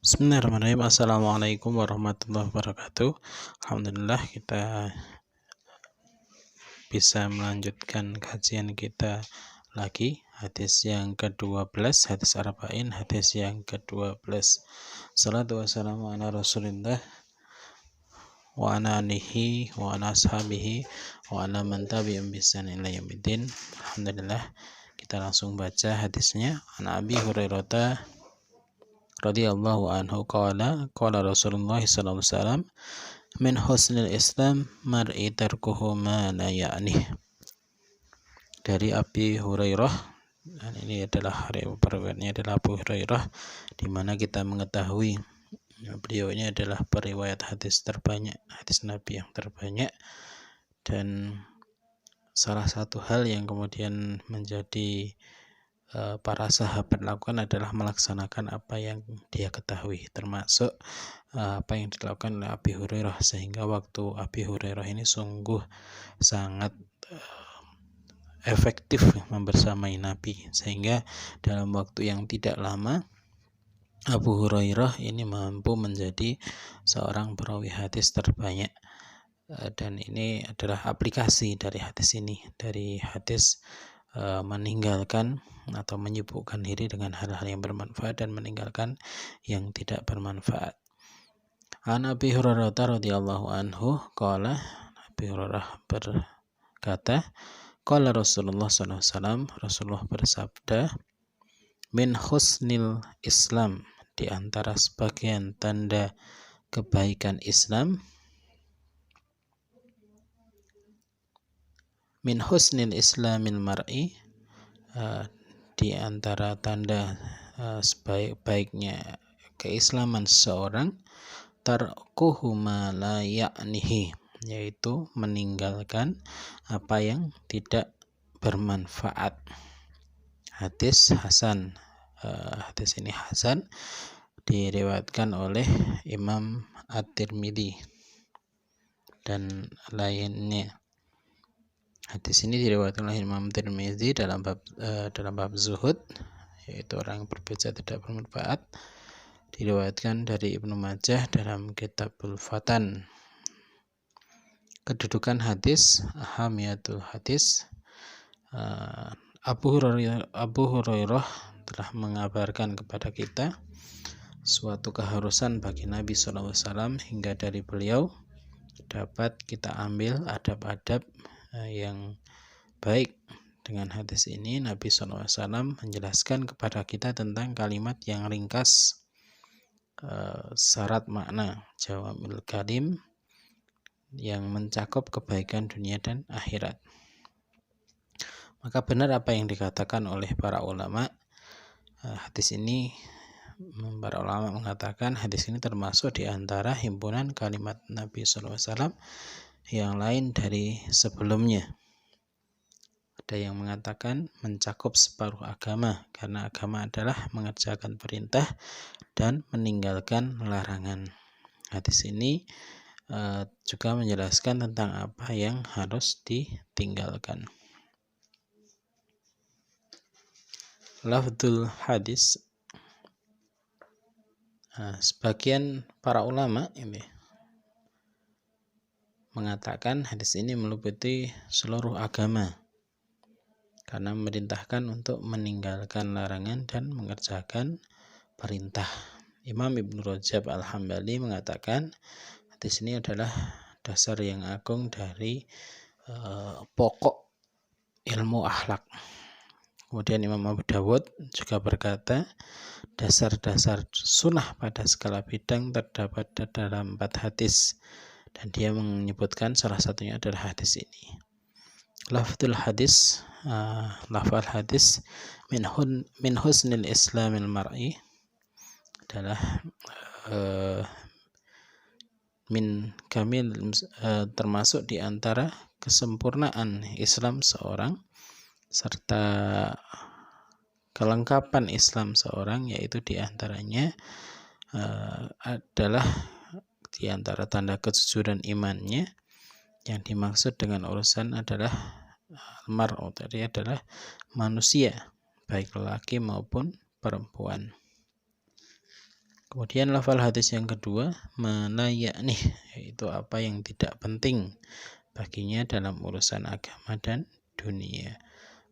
Bismillahirrahmanirrahim. Assalamualaikum warahmatullahi wabarakatuh. Alhamdulillah kita bisa melanjutkan kajian kita lagi. Hadis yang ke-12, hadis Arba'in, hadis yang ke-12. Salatu wassalamu ala Rasulillah wa ala alihi wa ala ashabihi wa ala man tabi'ahum bi ihsan ila yaumiddin. Alhamdulillah kita langsung baca hadisnya. An Abi Hurairah radhiyallahu anhu qala Rasulullah sallallahu alaihi wasallam min husnil Islam mar'i tarkuhu ma la ya'nih. Dari Abi Hurairah, dan ini adalah periwayatnya adalah Abu Hurairah, di mana kita mengetahui beliau ini adalah periwayat hadis terbanyak, hadis Nabi yang terbanyak, dan salah satu hal yang kemudian menjadi para sahabat lakukan adalah melaksanakan apa yang dia ketahui, termasuk apa yang dilakukan oleh Abi Hurairah, sehingga waktu Abi Hurairah ini sungguh sangat efektif membersamai Nabi, sehingga dalam waktu yang tidak lama Abu Hurairah ini mampu menjadi seorang perawi hadis terbanyak. Dan ini adalah aplikasi dari hadis ini, dari hadis meninggalkan atau menyibukkan diri dengan hal-hal yang bermanfaat dan meninggalkan yang tidak bermanfaat. An Abi Hurairah radhiyallahu anhu qala, Abi Hurairah berkata, qala Rasulullah sallallahu alaihi wasallam, Rasulullah bersabda, min husnil Islam, di antara sebagian tanda kebaikan Islam, min husnil islamil mar'i, di antara tanda sebaik-baiknya keislaman seseorang, tarkuhu ma la ya'nihi, yaitu meninggalkan apa yang tidak bermanfaat. Hadis hasan. Hadis ini hasan, diriwayatkan oleh Imam At-Tirmidzi dan lainnya. Hadis ini diriwayatkan oleh Imam Tirmidzi dalam bab zuhud, yaitu orang yang berbeca tidak bermanfaat. Diriwayatkan dari Ibnu Majah dalam Kitabul Fatan. Kedudukan hadis, ahamiyatul hadis. Abu Hurairah telah mengabarkan kepada kita suatu keharusan bagi Nabi SAW, hingga dari beliau dapat kita ambil adab-adab yang baik. Dengan hadis ini Nabi SAW menjelaskan kepada kita tentang kalimat yang ringkas, syarat makna, jawamil kalim, yang mencakup kebaikan dunia dan akhirat. Maka benar apa yang dikatakan oleh para ulama. Hadis ini, para ulama mengatakan hadis ini termasuk di antara himpunan kalimat Nabi SAW yang lain dari sebelumnya. Ada yang mengatakan mencakup separuh agama, karena agama adalah mengerjakan perintah dan meninggalkan larangan. Hadis ini juga menjelaskan tentang apa yang harus ditinggalkan. Lafdzul hadis, sebagian para ulama ini mengatakan hadis ini meliputi seluruh agama, karena memerintahkan untuk meninggalkan larangan dan mengerjakan perintah. Imam Ibnu Rajab Al-Hambali mengatakan hadis ini adalah dasar yang agung dari pokok ilmu akhlak. Kemudian Imam Abu Dawud juga berkata, dasar-dasar sunnah pada segala bidang terdapat dalam 4 hadis, dan dia menyebutkan salah satunya adalah hadis ini. Lafdzul hadis, lafal hadis, min husnil islamil mar'i, adalah min kamil, termasuk di antara kesempurnaan Islam seorang serta kelengkapan Islam seorang, yaitu di antaranya adalah di antara tanda kejujuran imannya. Yang dimaksud dengan urusan adalah mar'u, tadi adalah manusia, baik lelaki maupun perempuan. Kemudian lafal hadis yang kedua, mana yakni, yaitu apa yang tidak penting baginya dalam urusan agama dan dunia,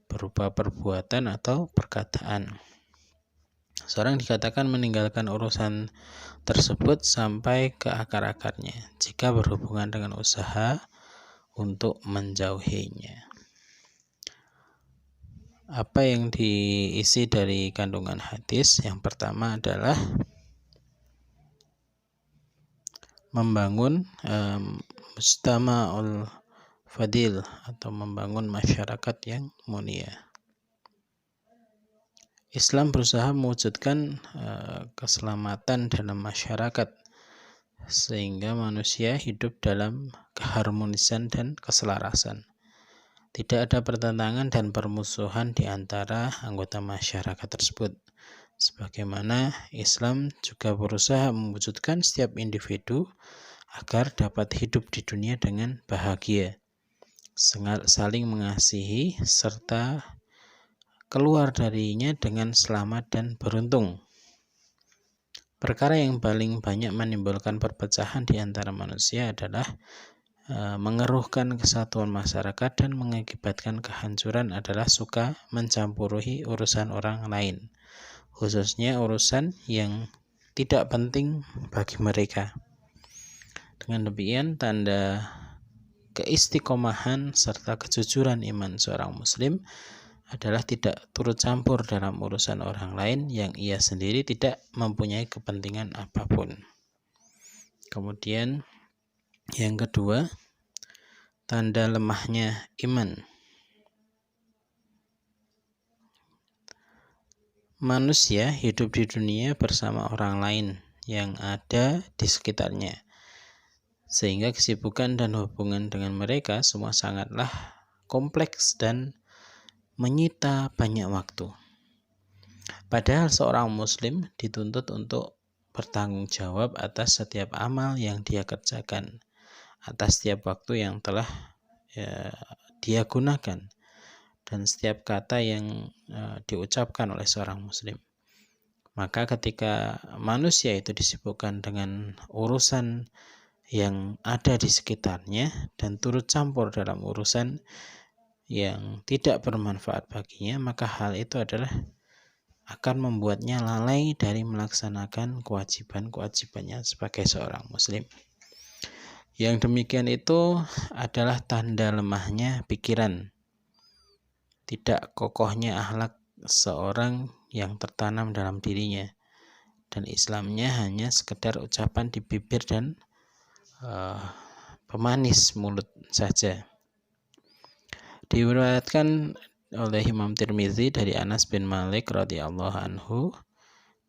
berupa perbuatan atau perkataan. Seorang dikatakan meninggalkan urusan tersebut sampai ke akar-akarnya jika berhubungan dengan usaha untuk menjauhinya. Apa yang diisi dari kandungan hadis? Yang pertama adalah membangun mustama'ul fadil atau membangun masyarakat yang mulia. Islam berusaha mewujudkan keselamatan dalam masyarakat sehingga manusia hidup dalam keharmonisan dan keselarasan. Tidak ada pertentangan dan permusuhan di antara anggota masyarakat tersebut. Sebagaimana Islam juga berusaha mewujudkan setiap individu agar dapat hidup di dunia dengan bahagia, saling mengasihi, serta keluar darinya dengan selamat dan beruntung. Perkara yang paling banyak menimbulkan perpecahan di antara manusia adalah mengeruhkan kesatuan masyarakat dan mengakibatkan kehancuran adalah suka mencampuri urusan orang lain, khususnya urusan yang tidak penting bagi mereka. Dengan demikian, tanda keistiqomahan serta kejujuran iman seorang muslim adalah tidak turut campur dalam urusan orang lain yang ia sendiri tidak mempunyai kepentingan apapun. Kemudian yang kedua, tanda lemahnya iman. Manusia hidup di dunia bersama orang lain yang ada di sekitarnya, sehingga kesibukan dan hubungan dengan mereka semua sangatlah kompleks dan menyita banyak waktu. Padahal seorang muslim dituntut untuk bertanggung jawab atas setiap amal yang dia kerjakan, atas setiap waktu yang telah dia gunakan, dan setiap kata yang diucapkan oleh seorang muslim. Maka ketika manusia itu disibukkan dengan urusan yang ada di sekitarnya dan turut campur dalam urusan yang tidak bermanfaat baginya, maka hal itu adalah akan membuatnya lalai dari melaksanakan kewajiban-kewajibannya sebagai seorang muslim. Yang demikian itu adalah tanda lemahnya pikiran, tidak kokohnya akhlak seorang yang tertanam dalam dirinya, dan Islamnya hanya sekedar ucapan di bibir dan pemanis mulut saja. Diriwayatkan oleh Imam Tirmizi dari Anas bin Malik radhiyallahu anhu,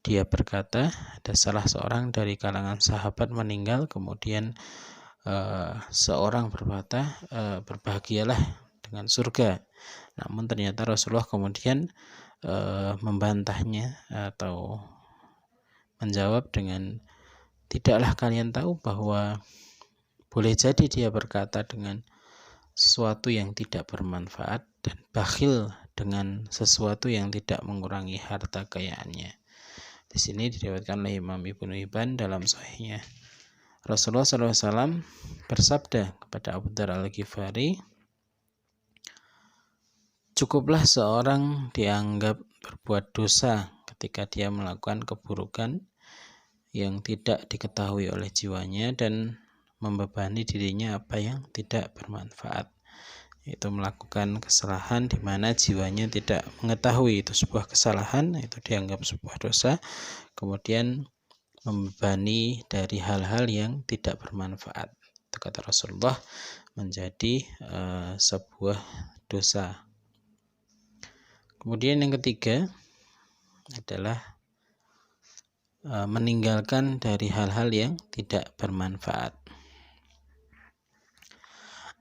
dia berkata, ada salah seorang dari kalangan sahabat meninggal, kemudian seorang berkata, berbahagialah dengan surga. Namun ternyata Rasulullah kemudian membantahnya atau menjawab dengan, tidaklah kalian tahu bahwa boleh jadi dia berkata dengan sesuatu yang tidak bermanfaat dan bakhil dengan sesuatu yang tidak mengurangi harta kekayaannya. Di sini diriwayatkan oleh Imam Ibnu Hibban dalam sahihnya. Rasulullah SAW bersabda kepada Abu Dzar Al-Ghifari, cukuplah seorang dianggap berbuat dosa ketika dia melakukan keburukan yang tidak diketahui oleh jiwanya dan membebani dirinya apa yang tidak bermanfaat, yaitu melakukan kesalahan di mana jiwanya tidak mengetahui itu sebuah kesalahan, itu dianggap sebuah dosa, kemudian membebani dari hal-hal yang tidak bermanfaat, itu kata Rasulullah, menjadi sebuah dosa. Kemudian yang ketiga adalah meninggalkan dari hal-hal yang tidak bermanfaat.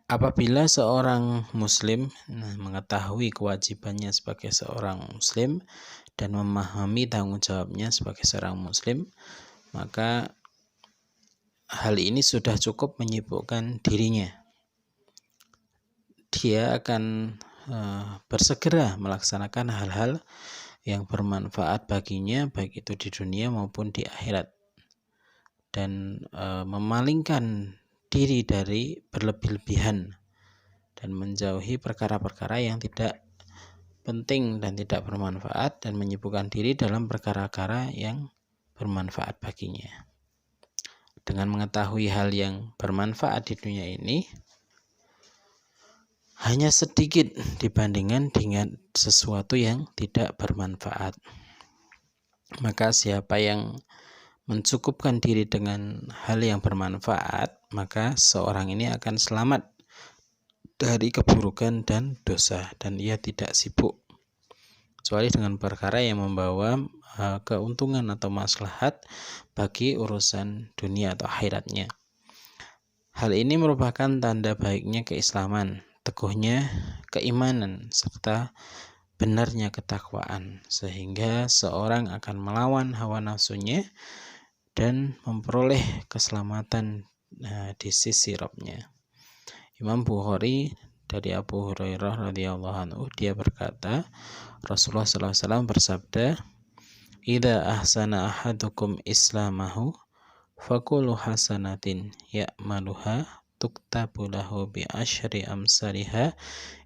Apabila seorang muslim mengetahui kewajibannya sebagai seorang muslim dan memahami tanggung jawabnya sebagai seorang muslim, maka hal ini sudah cukup menyibukkan dirinya. Dia akan bersegera melaksanakan hal-hal yang bermanfaat baginya, baik itu di dunia maupun di akhirat. dan memalingkan diri dari berlebih-lebihan dan menjauhi perkara-perkara yang tidak penting dan tidak bermanfaat, dan menyibukkan diri dalam perkara-perkara yang bermanfaat baginya. Dengan mengetahui hal yang bermanfaat di dunia ini hanya sedikit dibandingkan dengan sesuatu yang tidak bermanfaat, maka siapa yang mencukupkan diri dengan hal yang bermanfaat, maka seorang ini akan selamat dari keburukan dan dosa, dan ia tidak sibuk kecuali dengan perkara yang membawa keuntungan atau maslahat bagi urusan dunia atau akhiratnya. Hal ini merupakan tanda baiknya keislaman, teguhnya keimanan, serta benarnya ketakwaan, sehingga seorang akan melawan hawa nafsunya dan memperoleh keselamatan di sisi Rabb-Nya. Imam Bukhari dari Abu Hurairah radhiyallahu anhu, dia berkata, Rasulullah SAW bersabda, "Idza ahsana ahadukum islamahu fakulu hasanatin ya'maluha tuktabu lahu bi asyri amsaliha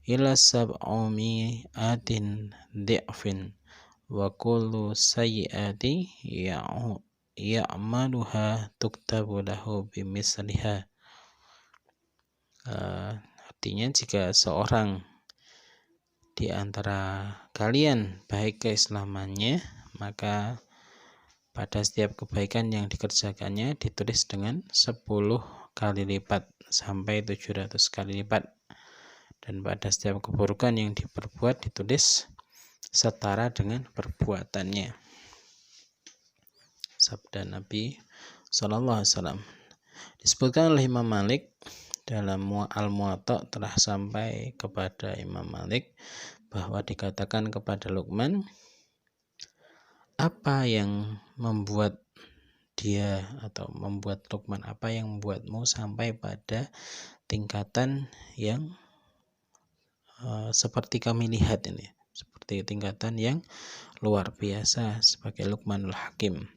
ila sab'umi'atin dhi'fin wa kullu sayyi'ati ya'maluha tuktabu lahu bi misliha." Artinya, jika seorang di antara kalian baik keislamannya, maka pada setiap kebaikan yang dikerjakannya ditulis dengan 10 kali lipat sampai 700 kali lipat, dan pada setiap keburukan yang diperbuat ditulis setara dengan perbuatannya. Sabda Nabi Sallallahu Alaihi Wasallam. Disebutkan oleh Imam Malik dalam Al-Muwatta, telah sampai kepada Imam Malik bahwa dikatakan kepada Luqman, apa yang membuat dia atau membuat Luqman, apa yang membuatmu sampai pada tingkatan yang seperti kami lihat ini, seperti tingkatan yang luar biasa sebagai Luqmanul Hakim.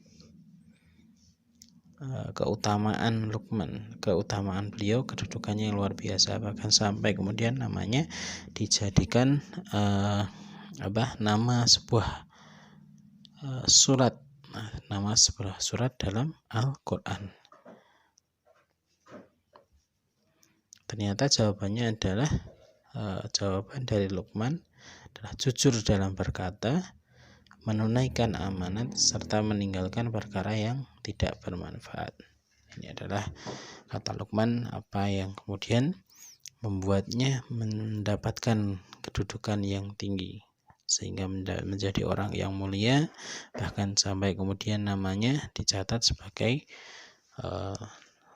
Keutamaan Luqman, keutamaan beliau, kedudukannya yang luar biasa, bahkan sampai kemudian namanya dijadikan nama sebuah surat, nama sebuah surat dalam Al-Quran. Ternyata jawabannya adalah jawaban dari Luqman adalah jujur dalam berkata, menunaikan amanat, serta meninggalkan perkara yang tidak bermanfaat. Ini adalah kata Luqman, apa yang kemudian membuatnya mendapatkan kedudukan yang tinggi, sehingga menjadi orang yang mulia, bahkan sampai kemudian namanya dicatat sebagai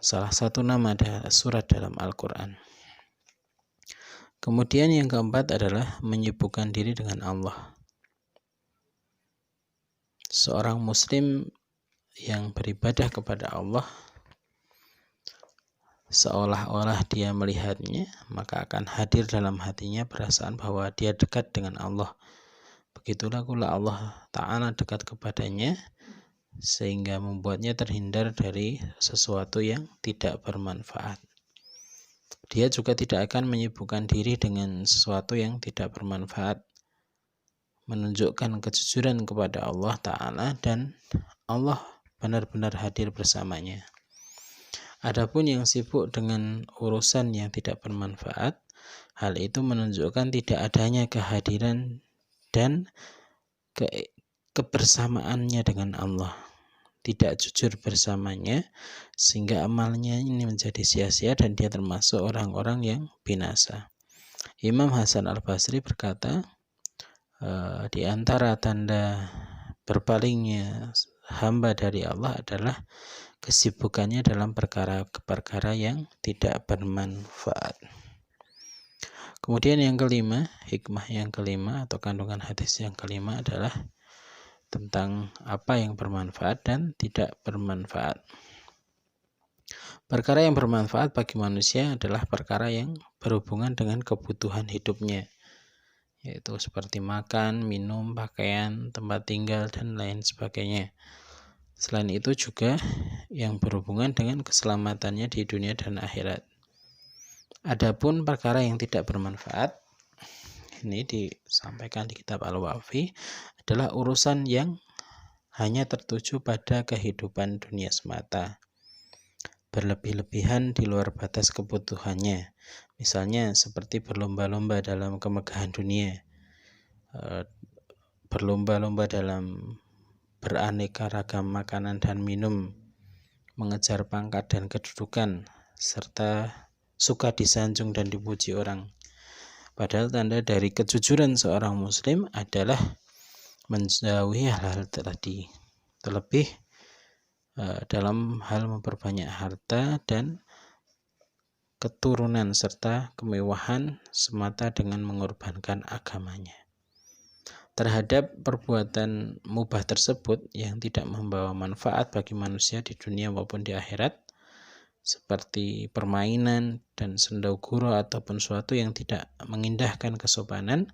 salah satu nama surat dalam Al-Quran. Kemudian yang keempat adalah menyibukkan diri dengan Allah. Seorang muslim yang beribadah kepada Allah, seolah-olah dia melihatnya, maka akan hadir dalam hatinya perasaan bahwa dia dekat dengan Allah. Begitulah pula Allah Ta'ala dekat kepadanya, sehingga membuatnya terhindar dari sesuatu yang tidak bermanfaat. Dia juga tidak akan menyibukkan diri dengan sesuatu yang tidak bermanfaat, menunjukkan kejujuran kepada Allah Ta'ala, dan Allah benar-benar hadir bersamanya. Adapun yang sibuk dengan urusan yang tidak bermanfaat, hal itu menunjukkan tidak adanya kehadiran dan kebersamaannya dengan Allah, tidak jujur bersamanya, sehingga amalnya ini menjadi sia-sia dan dia termasuk orang-orang yang binasa. Imam Hasan Al-Basri berkata, di antara tanda berpalingnya hamba dari Allah adalah kesibukannya dalam perkara-perkara yang tidak bermanfaat. Kemudian yang kelima, hikmah yang kelima atau kandungan hadis yang kelima adalah tentang apa yang bermanfaat dan tidak bermanfaat. Perkara yang bermanfaat bagi manusia adalah perkara yang berhubungan dengan kebutuhan hidupnya, yaitu seperti makan, minum, pakaian, tempat tinggal, dan lain sebagainya. Selain itu juga yang berhubungan dengan keselamatannya di dunia dan akhirat. Adapun perkara yang tidak bermanfaat, ini disampaikan di kitab Al-Wafi, adalah urusan yang hanya tertuju pada kehidupan dunia semata, berlebih-lebihan di luar batas kebutuhannya. Misalnya seperti berlomba-lomba dalam kemegahan dunia, berlomba-lomba dalam beraneka ragam makanan dan minum, mengejar pangkat dan kedudukan, serta suka disanjung dan dipuji orang. Padahal tanda dari kejujuran seorang muslim adalah menjauhi hal-hal tadi, terlebih dalam hal memperbanyak harta dan keturunan serta kemewahan semata dengan mengorbankan agamanya. Terhadap perbuatan mubah tersebut yang tidak membawa manfaat bagi manusia di dunia maupun di akhirat, seperti permainan dan sendau gurau ataupun suatu yang tidak mengindahkan kesopanan,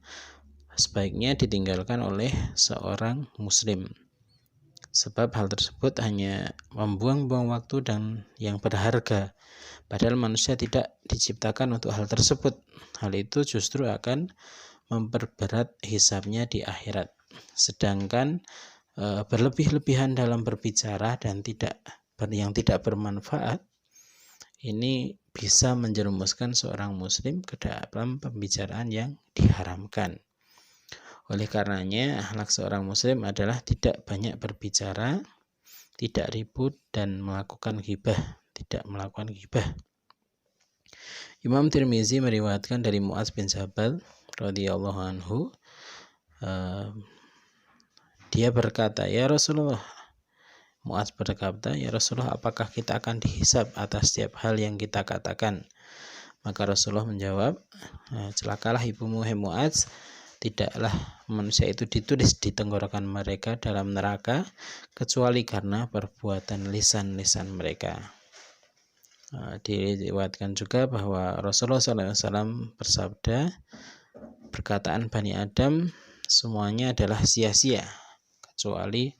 sebaiknya ditinggalkan oleh seorang muslim. Sebab hal tersebut hanya membuang-buang waktu dan yang berharga. Padahal manusia tidak diciptakan untuk hal tersebut. Hal itu justru akan memperberat hisabnya di akhirat. Sedangkan berlebih-lebihan dalam berbicara dan yang tidak bermanfaat, ini bisa menjerumuskan seorang muslim ke dalam pembicaraan yang diharamkan. Oleh karenanya, akhlak seorang muslim adalah tidak banyak berbicara, tidak ribut, dan tidak melakukan ghibah. Imam Tirmizi meriwayatkan dari Mu'adz bin Jabal radhiyallahu anhu, dia berkata, "Ya Rasulullah," Mu'adz berkata, "Ya Rasulullah, apakah kita akan dihisab atas setiap hal yang kita katakan?" Maka Rasulullah menjawab, "Celakalah ibumu, hai Mu'adz, tidaklah manusia itu ditulis di tenggorokan mereka dalam neraka kecuali karena perbuatan lisan-lisan mereka." Diriwayatkan juga bahwa Rasulullah SAW bersabda, "Perkataan Bani Adam semuanya adalah sia-sia kecuali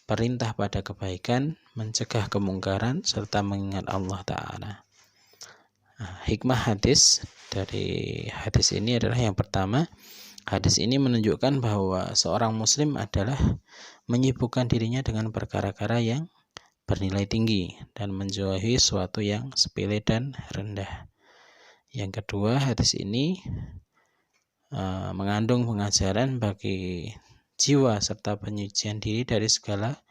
perintah pada kebaikan, mencegah kemungkaran, serta mengingat Allah Ta'ala." Hikmah hadis dari hadis ini adalah yang pertama, hadis ini menunjukkan bahwa seorang muslim adalah menyibukkan dirinya dengan perkara-perkara yang bernilai tinggi dan menjauhi sesuatu yang sepele dan rendah. Yang kedua, hadis ini mengandung pengajaran bagi jiwa serta penyucian diri dari segala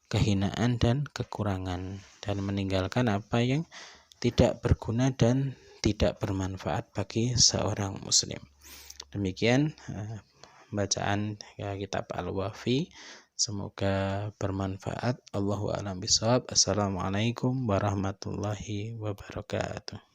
kehinaan dan kekurangan, dan meninggalkan apa yang tidak berguna dan tidak bermanfaat bagi seorang muslim. Demikian bacaan kitab Al-Wafi, semoga bermanfaat. Allahu a'lam bishawab. Assalamualaikum warahmatullahi wabarakatuh.